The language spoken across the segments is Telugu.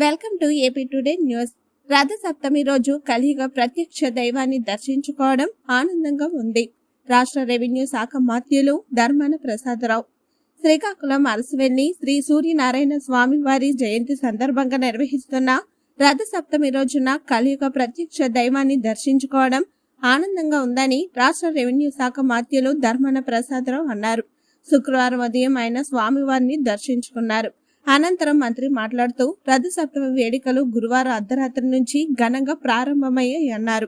Welcome to AP today news. Ratha Saptami రోజు కలియుగ ప్రత్యక్ష దైవాన్ని దర్శించుకోవడం ఆనందంగా ఉంది. రాష్ట్ర రెవెన్యూ శాఖ మంత్రులు ధర్మాన ప్రసాదరావు శ్రీకాకుళం అరసవెల్లి శ్రీ సూర్యనారాయణ స్వామి వారి జయంతి సందర్భంగా నిర్వహిస్తున్న రథ సప్తమి రోజున కలియుగ ప్రత్యక్ష దైవాన్ని దర్శించుకోవడం ఆనందంగా ఉందని రాష్ట్ర రెవెన్యూ శాఖ మంత్రులు ధర్మాన ప్రసాదరావు అన్నారు. శుక్రవారం ఉదయం ఆయన స్వామివారిని దర్శించుకున్నారు. అనంతరం మంత్రి మాట్లాడుతూ రథ సప్తమి వేడుకలు గురువారం అర్ధరాత్రి నుంచి ఘనంగా ప్రారంభమయ్యాయి అన్నారు.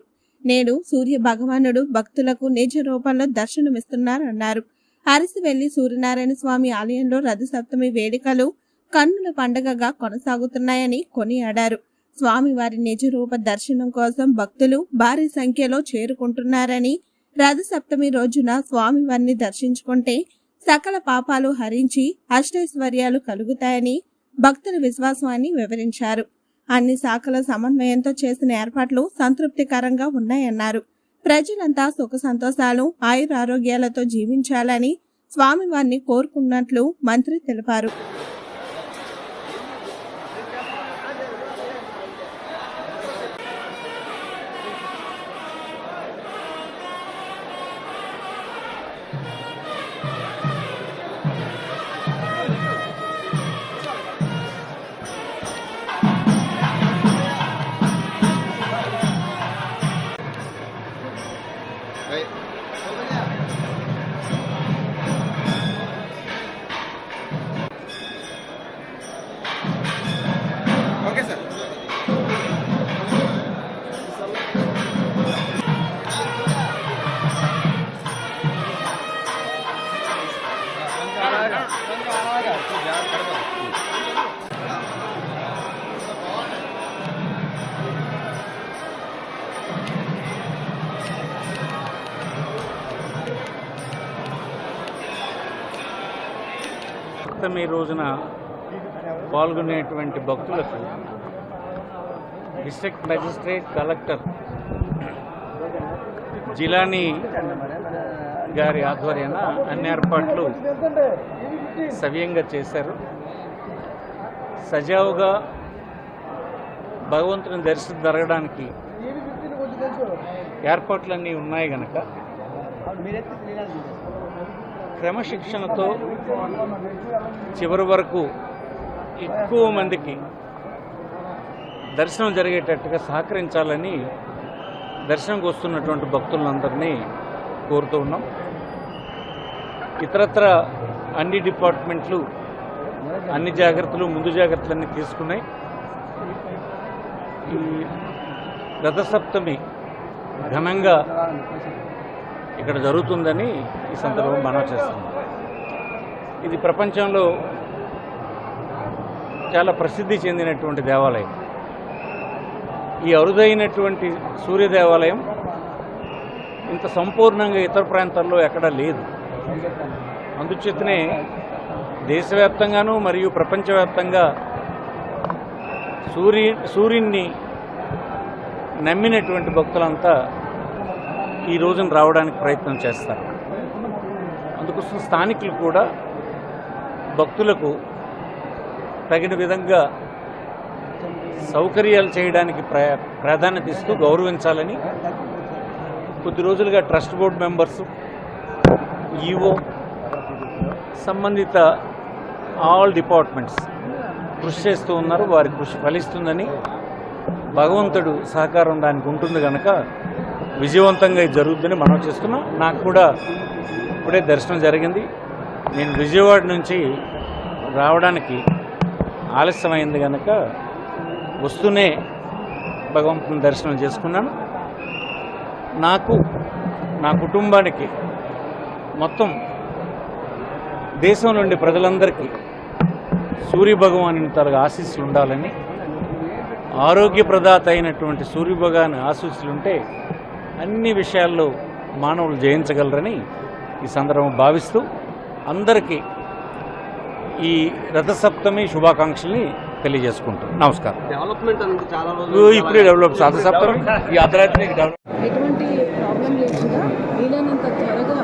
నేడు సూర్య భగవానుడు భక్తులకు నిజ రూపంలో దర్శనమిస్తున్నారన్నారు. అరసివెల్లి సూర్యనారాయణ స్వామి ఆలయంలో రథ సప్తమి వేడుకలు కన్నుల పండుగగా కొనసాగుతున్నాయని కొనియాడారు. స్వామివారి నిజ రూప దర్శనం కోసం భక్తులు భారీ సంఖ్యలో చేరుకుంటున్నారని, రథ సప్తమి రోజున స్వామివారిని దర్శించుకుంటే సకల పాపాలు హరించి అష్టైశ్వర్యాలు కలుగుతాయని భక్తుల విశ్వాసాన్ని వివరించారు. అన్ని శాఖల సమన్వయంతో చేసిన ఏర్పాట్లు సంతృప్తికరంగా ఉన్నాయన్నారు. ప్రజలంతా సుఖ సంతోషాలు ఆయురారోగ్యాలతో జీవించాలని స్వామివారిని కోరుకున్నట్లు మంత్రి తెలిపారు. Okay sir. సప్తమి రోజున పాల్గొనేటువంటి భక్తులకు డిస్ట్రిక్ట్ మెజిస్ట్రేట్ కలెక్టర్ జిలానీ గారి ఆధ్వర్యాన అన్ని ఏర్పాట్లు సవ్యంగా చేశారు. సజావుగా భగవంతుని దర్శనం జరగడానికి ఏర్పాట్లన్నీ ఉన్నాయి కనుక క్రమశిక్షణతో చివరి వరకు ఎక్కువ మందికి దర్శనం జరిగేటట్టుగా సహకరించాలని దర్శనంకి వస్తున్నటువంటి భక్తులందరినీ కోరుతూ ఉన్నాం. ఇతరత్ర అన్ని డిపార్ట్మెంట్లు అన్ని జాగ్రత్తలు ముందు జాగ్రత్తలన్నీ తీసుకున్నాయి. ఈ రథసప్తమి ఘనంగా ఇక్కడ జరుగుతుందని ఈ సందర్భంగా మనవి చేస్తున్నాం. ఇది ప్రపంచంలో చాలా ప్రసిద్ధి చెందినటువంటి దేవాలయం. ఈ అరుదైనటువంటి సూర్య దేవాలయం ఇంత సంపూర్ణంగా ఇతర ప్రాంతాల్లో ఎక్కడా లేదు. అందుచేతనే దేశవ్యాప్తంగానూ మరియు ప్రపంచవ్యాప్తంగా సూర్యున్ని నమ్మినటువంటి భక్తులంతా ఈ రోజున రావడానికి ప్రయత్నం చేస్తారు. అందుకోసం స్థానికులు కూడా భక్తులకు తగిన విధంగా సౌకర్యాలు చేయడానికి ప్రాధాన్యత ఇస్తూ గౌరవించాలని కొద్ది రోజులుగా ట్రస్ట్ బోర్డు మెంబర్స్, ఈఓ, సంబంధిత ఆల్ డిపార్ట్మెంట్స్ కృషి చేస్తూ ఉన్నారు. వారి కృషి ఫలిస్తుందని, భగవంతుడు సహకారం దానికి ఉంటుంది కనుక విజయవంతంగా ఇది జరుగుతుందని మనం చేస్తున్నాం. నాకు కూడా ఇప్పుడే దర్శనం జరిగింది. నేను విజయవాడ నుంచి రావడానికి ఆలస్యమైంది కనుక వస్తూనే భగవంతుని దర్శనం చేసుకున్నాను. నాకు, నా కుటుంబానికి, మొత్తం దేశం నుండి ప్రజలందరికీ సూర్యభగవాను తరగా ఆశీస్సులు ఉండాలని, ఆరోగ్యప్రదాత అయినటువంటి సూర్యభగవాన్ ఆశీస్సులుంటే అన్ని విషయాల్లో మానవులు జయించగలరని ఈ సందర్భం భావిస్తూ అందరికీ ఈ రథసప్తమి శుభాకాంక్షల్ని తెలియజేసుకుంటాం. నమస్కారం. డెవలప్మెంట్ అనేది చాలా ఇప్పుడే డెవలప్ రథసప్తమి ఈ అర్ధరాత్రి ఎటువంటి ప్రాబ్లం లేకుండా వీలైనంత త్వరగా